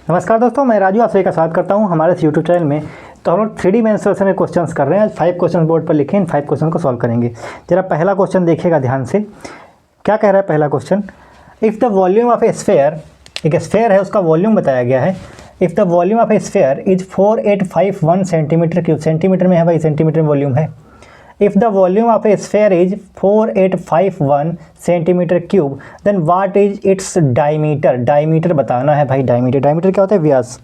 नमस्कार दोस्तों, मैं राजू आप सभी का स्वागत करता हूं हमारे इस यूट्यूब चैनल में। तो हम लोग 3D मेंसुरेशन के क्वेश्चंस कर रहे हैं। आज 5 क्वेश्चन बोर्ड पर लिखे, इन 5 क्वेश्चन को सॉल्व करेंगे। जरा पहला क्वेश्चन देखिएगा ध्यान से। क्या कह रहा है पहला question? If the volume of A sphere, एक स्फेयर है उसका वॉल्यूम बताया गया है। If the volume of A sphere is 4851 centimetre cube, centimetre में है भाई, सेंटीमीटर में वॉल्यूम है। If the volume of a sphere is 4851 centimeter cube, then what is its diameter? Diameter बताना है भाई। डायमीटर क्या होता है? व्यास,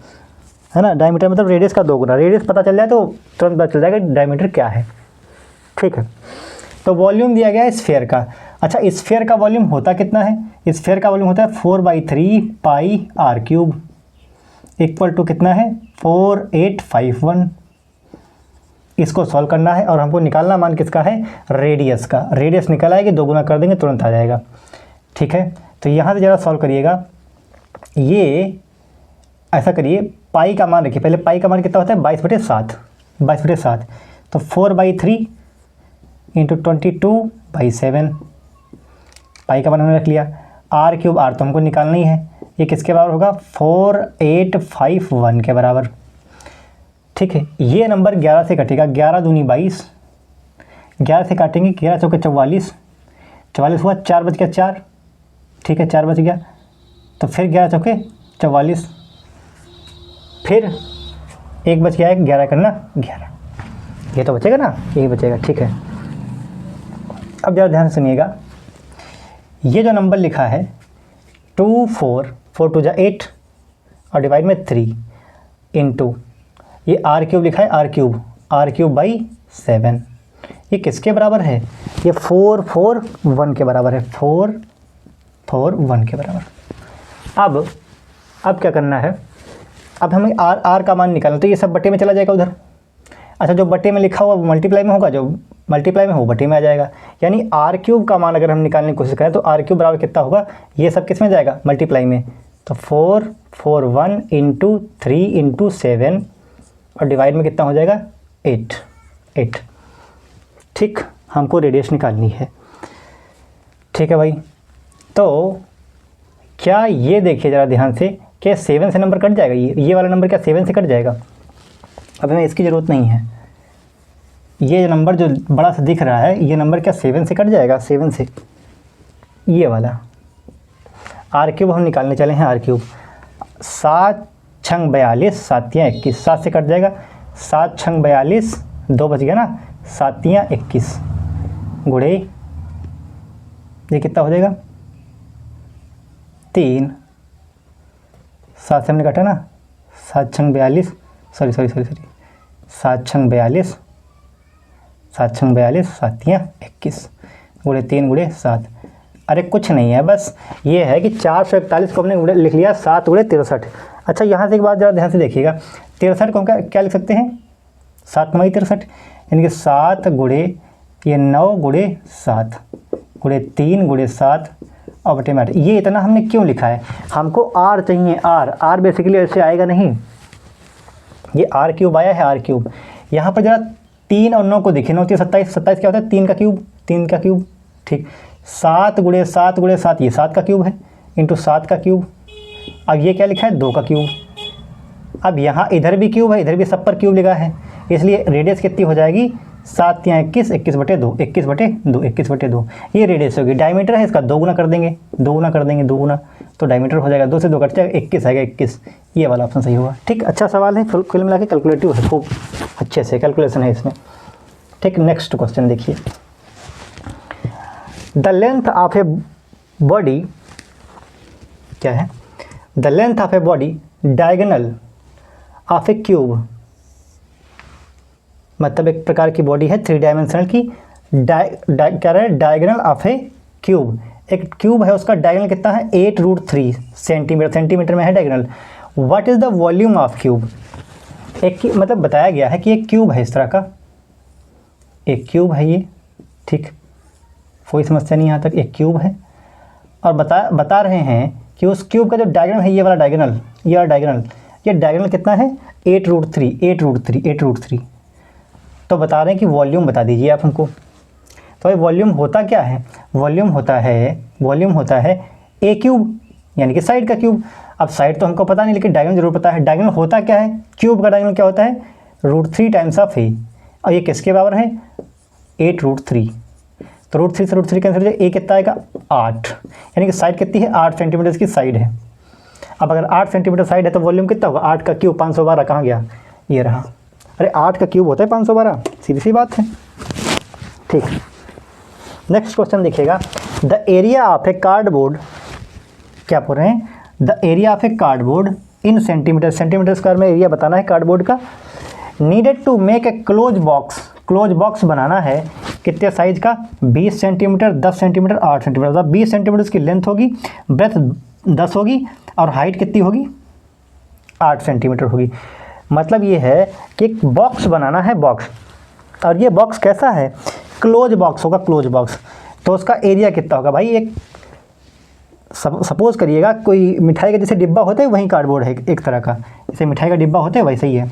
है ना। डायमीटर मतलब रेडियस का 2 गुना। रेडियस पता चल जाए तो तुरंत पता चल जाएगा डायमीटर क्या है। ठीक है, तो वॉल्यूम दिया गया है स्फेयर का। अच्छा, स्फेयर का वॉल्यूम होता कितना है? स्फेयर का वॉल्यूम होता है 4/3 पाई आर क्यूब, इक्वल टू कितना है? 4851। इसको सॉल्व करना है और हमको निकालना मान किसका है? रेडियस का। रेडियस निकल आएगी, 2 गुना कर देंगे तुरंत आ जाएगा। ठीक है, तो यहाँ से ज़रा सॉल्व करिएगा। ये ऐसा करिए, पाई का मान रखिए। पहले पाई का मान कितना होता है? 22/7। 22/7 तो 4/3 इंटू 22/7 पाई का मान हमने रख लिया। आर क्यूब, आर तो हमको निकालना ही है। ये किसके बराबर होगा? 4851 के बराबर। ठीक है, ये नंबर 11 से कटेगा। 11 दूनी 22, 11 से काटेंगे, 11 चौके 44, 44 हुआ, 4 बच गया 4। ठीक है, 4 बच गया, तो फिर 11 चौके 44, फिर 1 बच गया है, 11 करना 11, ये तो बचेगा ना, यही बचेगा। ठीक है, अब ज़रा ध्यान से सुनिएगा। ये जो नंबर लिखा है 2 4 4 2 8 और डिवाइड में 3 इंटू ये आर क्यूब लिखा है, आर क्यूब बाई 7, ये किसके बराबर है? ये 441 के बराबर है। 441 के बराबर। अब क्या करना है? अब हमें आर का मान निकालना, तो ये सब बटे में चला जाएगा उधर। अच्छा, जो बटे में लिखा हुआ वो मल्टीप्लाई में होगा, जो मल्टीप्लाई में हो बटे में आ जाएगा। यानी आर क्यूब का मान अगर हम निकालने की कोशिश करें तो आर क्यूब बराबर कितना होगा? ये सब किस में जाएगा? मल्टीप्लाई में। तो 441 इंटू 3 इंटू 7 और डिवाइड में कितना हो जाएगा? 8। ठीक, हमको रेडियस निकालनी है। ठीक है भाई, तो क्या ये देखिए ज़रा ध्यान से, क्या 7 से नंबर कट जाएगा? ये वाला नंबर क्या 7 से कट जाएगा? अब हमें इसकी ज़रूरत नहीं है। ये नंबर जो बड़ा सा दिख रहा है, ये नंबर क्या 7 से कट जाएगा? 7 से ये वाला आर क्यूब हम निकालने चले हैं। आर क्यूब 7 छंग 42, 7 तियाँ 21, 7 से कट जाएगा। 7 छंग 42, 2 बच गया ना, 7 तियाँ 21 गुड़े ये कितना हो जाएगा? 3। 7 से हमने काटा ना, 7 छंग 42, सॉरी 7 छंग 42, 7 छंग 42, 7 तियाँ 21 गुड़े 3 गुड़े 7। अरे कुछ नहीं है, बस ये है कि 441 को हमने लिख लिया 7 गुड़े 63। अच्छा, यहाँ से एक बात ज़रा ध्यान से देखिएगा। 63 को हम क्या लिख सकते हैं? 7 9 63, यानी कि 7 गुड़े ये 9 गुड़े 7 गुड़े 3 गुड़े 7 और बटे में 8। ये इतना हमने क्यों लिखा है? हमको आर चाहिए। आर बेसिकली ऐसे आएगा नहीं, ये आर क्यूब आया है, आर क्यूब। यहाँ पर ज़रा 3 और 9 को देखिए, 9 3 27, 27 क्या होता है? 3 का क्यूब। ठीक, 7 गुड़े 7 गुड़े 7, ये 7 का क्यूब है, इंटू 7 का क्यूब। अब ये क्या लिखा है? 2 का क्यूब। अब यहाँ इधर भी क्यूब है, इधर भी सब पर क्यूब लिखा है, इसलिए रेडियस कितनी हो जाएगी? 7 तियाँ 21, 21/2, 21/2, 21/2 ये रेडियस होगी। डायमीटर है इसका 2 गुना कर देंगे, 2 गुना, तो डायमीटर हो जाएगा 2 से 2 कट जाएगा, 21 आएगा, 21। ये वाला ऑप्शन सही होगा। ठीक, अच्छा सवाल है, कुल मिला के कैलकुलेटिव है, खूब अच्छे से कैलकुलेशन है इसमें। ठीक, नेक्स्ट क्वेश्चन देखिए। The length of a body, क्या है? The length of a body diagonal of A cube, मतलब एक प्रकार की बॉडी है 3 डायमेंशनल की। क्या है? Diagonal of A cube. एक क्यूब है, उसका डायगोनल कितना है? 8√3 सेंटीमीटर। सेंटीमीटर में है diagonal. What is the volume of cube? एक मतलब बताया गया है कि एक क्यूब है, इस तरह का एक क्यूब है ये। ठीक, कोई समस्या नहीं यहाँ तक। एक क्यूब है और बता रहे हैं कि उस क्यूब का जो डायगोनल है, ये वाला डायगोनल, ये डायगोनल कितना है? 8√3। तो बता रहे हैं कि वॉल्यूम बता दीजिए आप हमको। तो ये वॉल्यूम होता क्या है? वॉल्यूम होता है ए क्यूब यानी कि साइड का क्यूब। अब साइड तो हमको पता नहीं, लेकिन डायगोनल जरूर पता है। डायगोनल होता क्या है, क्यूब का डायगोनल क्या होता है, √3 टाइम्स ऑफ ए। और ये किसके बराबर है, 8√3। तो √3 से √3 कैंसिल हो जाए, ए कितना आएगा 8, यानी कि साइड कितनी है 8 सेंटीमीटर की साइड है। अब अगर 8 सेंटीमीटर साइड है तो वॉल्यूम कितना होगा, 8 का क्यूब 512 कहाँ गया, ये रहा। अरे 8 का क्यूब होता है 512, सीधी सी बात है। ठीक, नेक्स्ट क्वेश्चन देखिएगा। The area of a cardboard, क्या बोल रहे हैं, the area of a cardboard in centimetre, centimetre square में एरिया बताना है कार्डबोर्ड का। Needed to make a close box, close box बनाना है कितने साइज का, 20 सेंटीमीटर, 10 सेंटीमीटर, 8 सेंटीमीटर। मतलब 20 सेंटीमीटर की लेंथ होगी, ब्रेथ 10 होगी और हाइट कितनी होगी, 8 सेंटीमीटर होगी। मतलब ये है कि एक बॉक्स बनाना है, बॉक्स, और ये बॉक्स कैसा है, क्लोज बॉक्स होगा, क्लोज बॉक्स। तो उसका एरिया कितना होगा भाई, एक सपोज करिएगा कोई मिठाई का जैसे डिब्बा होता है वहीं कार्डबोर्ड है एक तरह का, जैसे मिठाई का डिब्बा होता है वैसे ही है,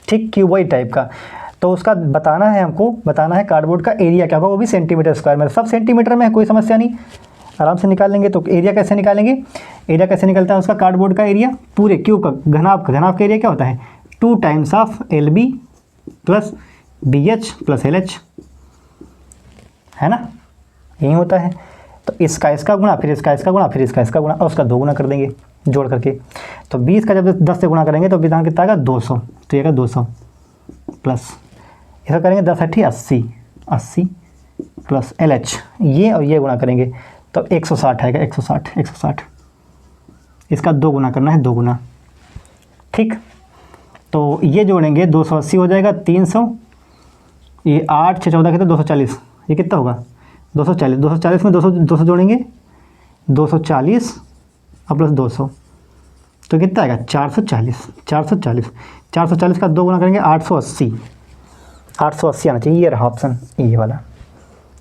ठीक, क्यूबॉइड टाइप का। तो उसका बताना है, हमको बताना है कार्डबोर्ड का एरिया क्या होगा, वो भी सेंटीमीटर स्क्वायर में। सब सेंटीमीटर में है, कोई समस्या नहीं, आराम से निकाल लेंगे। तो एरिया कैसे निकालेंगे, एरिया कैसे निकलता है उसका, कार्डबोर्ड का एरिया पूरे क्यूब का, घनाभ का एरिया क्या होता है, 2 times of LB plus BH plus LH, है ना, यही होता है। तो इसका गुणा, फिर इसका गुणा, फिर इसका गुणा, और उसका 2 गुना कर देंगे जोड़ करके। तो 20 का जब 10 से गुणा करेंगे तो विधान कितना आएगा 200, तो ये 200 प्लस इसका करेंगे 10 × 8 80 प्लस LH, ये और ये गुणा करेंगे तो 160 आएगा, 160। इसका 2 गुना करना है, 2 गुना, ठीक। तो ये जोड़ेंगे 280 हो जाएगा 300, ये 8 6 14 कितना 240, ये कितना होगा 240 में 200 जोड़ेंगे 240 और प्लस 200 तो कितना आएगा 440 का 2 गुना करेंगे 880 आना चाहिए, ये रहा ऑप्शन, ये वाला,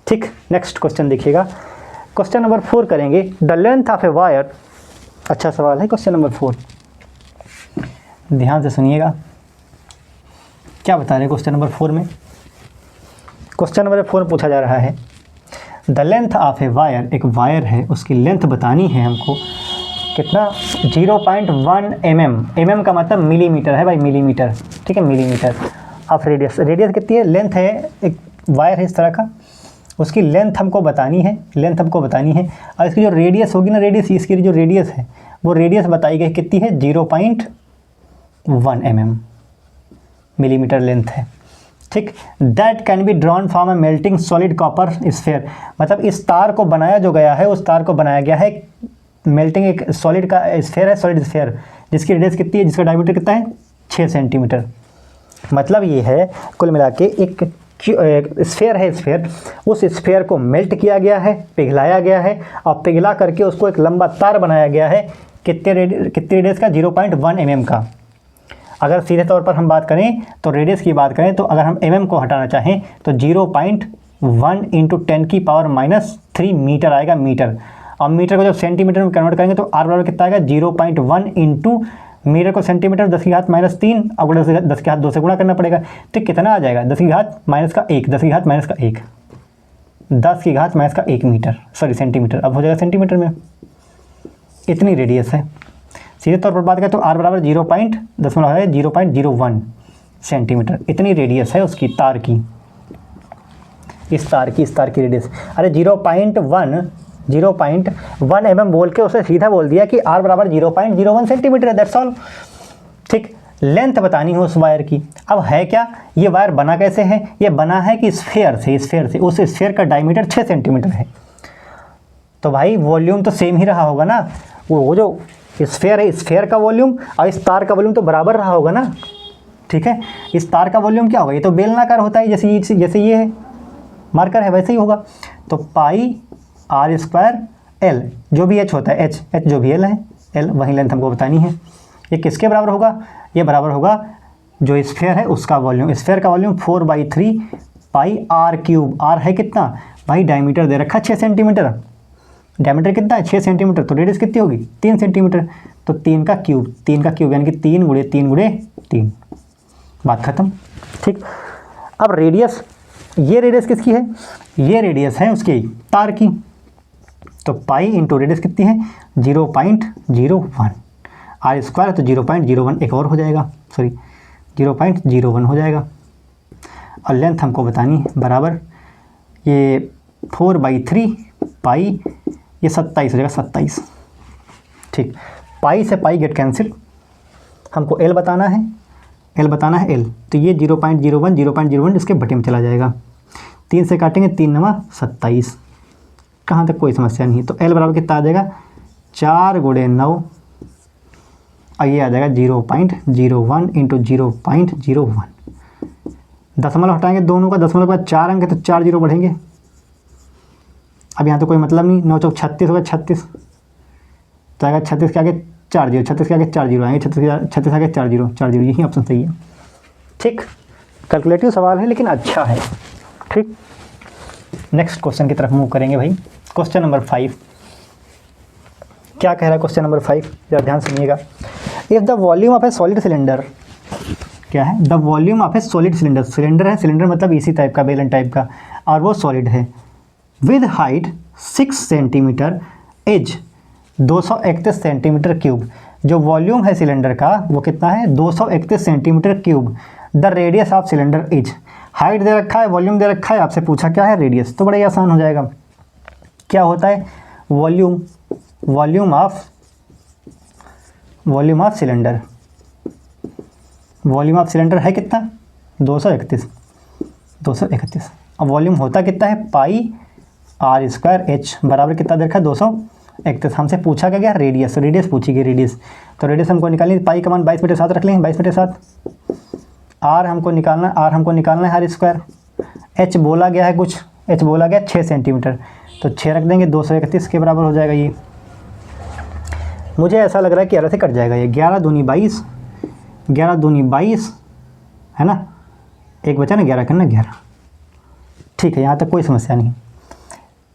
ठीक। नेक्स्ट क्वेश्चन देखिएगा, क्वेश्चन नंबर 4 करेंगे। The length of a wire, अच्छा सवाल है क्वेश्चन नंबर 4, ध्यान से सुनिएगा क्या बता रहे हैं क्वेश्चन नंबर 4 में। क्वेश्चन नंबर 4 पूछा जा रहा है, the length of a wire, एक वायर है उसकी लेंथ बतानी है हमको, कितना 0.1 mm का मतलब मिलीमीटर है भाई, मिलीमीटर, ठीक है, मिलीमीटर ऑफ रेडियस। रेडियस कितनी है, लेंथ है, एक वायर है इस तरह का, उसकी लेंथ हमको बतानी है, और इसकी जो रेडियस होगी ना, रेडियस, इसकी जो रेडियस है वो रेडियस बताई गई कितनी है, 0.1 mm, मिलीमीटर लेंथ है, ठीक। That can be drawn from A melting solid copper sphere, मतलब इस तार को बनाया जो गया है, उस तार को बनाया गया है मेल्टिंग, एक सॉलिड का स्फेयर है, सॉलिड स्फेयर, जिसकी रेडियस कितनी है, जिसका डायमीटर कितना है 6 सेंटीमीटर। मतलब ये है कुल मिला के एक स्फेयर है, स्फेयर, उस स्फेयर को मेल्ट किया गया है, पिघलाया गया है, और पिघला करके उसको एक लंबा तार बनाया गया है, कितने रेडियस का, 0.1 mm का। अगर सीधे तौर पर हम बात करें तो रेडियस की बात करें तो अगर हम mm को हटाना चाहें तो 0.1 × 10⁻³ मीटर आएगा, मीटर। और मीटर को जब सेंटीमीटर में कन्वर्ट करेंगे तो r बराबर कितना आएगा, 0.1 × मीटर को सेंटीमीटर 10⁻³ और 10⁻² से गुणा करना पड़ेगा, तो कितना आ जाएगा 10⁻⁻1 10⁻1 मीटर, सॉरी सेंटीमीटर, अब हो जाएगा सेंटीमीटर में। इतनी रेडियस है। सीधे तौर पर बात करें तो r बराबर 0.01 सेंटीमीटर, इतनी रेडियस है उसकी, तार की, इस तार की रेडियस। अरे 0.1 mm बोल के उसे सीधा बोल दिया कि r बराबर 0.01 सेंटीमीटर है, दैट्स ऑल, ठीक। लेंथ बतानी हो उस वायर की। अब है क्या, ये वायर बना कैसे है, ये बना है कि स्फेयर से, उस स्फेयर का डायमीटर 6 सेंटीमीटर है। तो भाई वॉल्यूम तो सेम ही रहा होगा ना, वो जो स्फेयर है, स्फेयर का वॉल्यूम और इस तार का वॉल्यूम तो बराबर रहा होगा ना, ठीक है। इस तार का वॉल्यूम क्या होगा, ये तो बेलनाकार होता है, जैसे ये है मार्कर है वैसे ही होगा। तो πr² L, जो भी h होता है, h जो भी L है, L वही लेंथ हमको बतानी है। ये किसके बराबर होगा, ये बराबर होगा जो स्फेयर है उसका वॉल्यूम, स्फेयर का वॉल्यूम 4/3 πr³। r है कितना भाई, डायमीटर दे रखा 6 सेंटीमीटर, डायमीटर कितना है 6 सेंटीमीटर, तो रेडियस कितनी होगी 3 सेंटीमीटर, तो 3 का क्यूब यानी कि 3 × 3 बात खत्म, ठीक। अब रेडियस, ये रेडियस किसकी है, ये रेडियस है उसकी तार की, तो पाई इंटू रेडियस कितनी है 0.01, आर स्क्वायर है तो 0.01 एक और हो जाएगा, सॉरी 0.01 हो जाएगा। और लेंथ हमको बतानी है बराबर ये 4/3 पाई, ये 27 हो जाएगा 27। ठीक, पाई से पाई गेट कैंसिल, हमको एल बताना है, एल बताना है एल, तो ये 0.01 इसके बटे में चला जाएगा। 3 से काटेंगे 3 नवा 27, कहाँ तक कोई समस्या नहीं है। तो एल बराबर कितना आ जाएगा 4 × 9 और ये आ जाएगा 0.01 इंटू 0.01। दशमलव हटाएंगे दोनों का, दशमलव के बाद 4 अंक है तो 4 जीरो बढ़ेंगे। अब यहाँ तो कोई मतलब नहीं, 9 चौक 36 होगा 36, तो आएगा 36 के आगे 4 जीरो, 36 के आगे 4 जीरो आएंगे, 36 आगे 4 जीरो, 4 जीरो, यही ऑप्शन सही है। ठीक, कैलकुलेटिव सवाल है लेकिन अच्छा है। ठीक, नेक्स्ट क्वेश्चन की तरफ मूव करेंगे भाई। क्वेश्चन नंबर 5 क्या कह रहा है? क्वेश्चन नंबर 5 जरा ध्यान सुनिएगा। If the volume of A solid cylinder, क्या है? The volume of A solid cylinder, cylinder है, सिलेंडर मतलब इसी टाइप का, बेलन टाइप का, और वो सॉलिड है, with height 6 centimetre, edge 231 centimetre cube. जो वॉल्यूम है सिलेंडर का वो कितना है 231 centimetre cube. The radius of cylinder is, height दे रखा है, वॉल्यूम दे रखा है, आपसे पूछा क्या है रेडियस, तो बड़ा ही आसान हो जाएगा। क्या होता है volume, volume of cylinder, volume of cylinder है कितना 231। अब वॉल्यूम होता कितना है पाई आर स्क्वायर एच, बराबर कितना दे रखा है 231। हमसे पूछा क्या गया रेडियस, रेडियस पूछी गई रेडियस, तो रेडियस हमको निकालनी, पाई का मान 22/7 रख लेंगे, 22/7। आर हमको निकालना है आर स्क्वायर, एच बोला गया है कुछ, एच बोला गया 6 सेंटीमीटर, तो 6 रख देंगे, 231 के बराबर हो जाएगा। ये मुझे ऐसा लग रहा है कि 11 से कट जाएगा ये, 11 दूनी 22, 11 दूनी 22 है ना, एक बचा ना 11 करना 11। ठीक है, यहाँ तक कोई समस्या नहीं।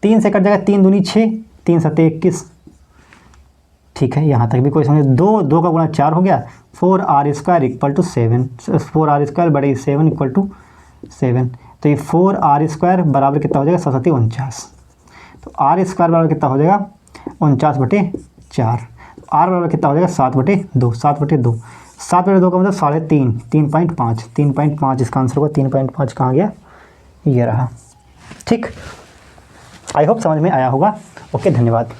3 से कट जाएगा, 3 दूनी 6, 3 7 21। ठीक है, यहाँ तक भी कोई समस्या। 2 का गुणा 4 हो गया, 4r² = 7, 4r² बड़े 7 = 7, तो ये 4r² बराबर कितना हो जाएगा 7 49। तो r² बराबर कितना हो जाएगा 49/4, r बराबर कितना हो जाएगा 7/2, 7/2, 7/2 का मतलब 3.5, 3.5, 3.5 इसका आंसर होगा। 3.5 कहाँ गया, ये रहा। ठीक, आई होप समझ में आया होगा। ओके, धन्यवाद।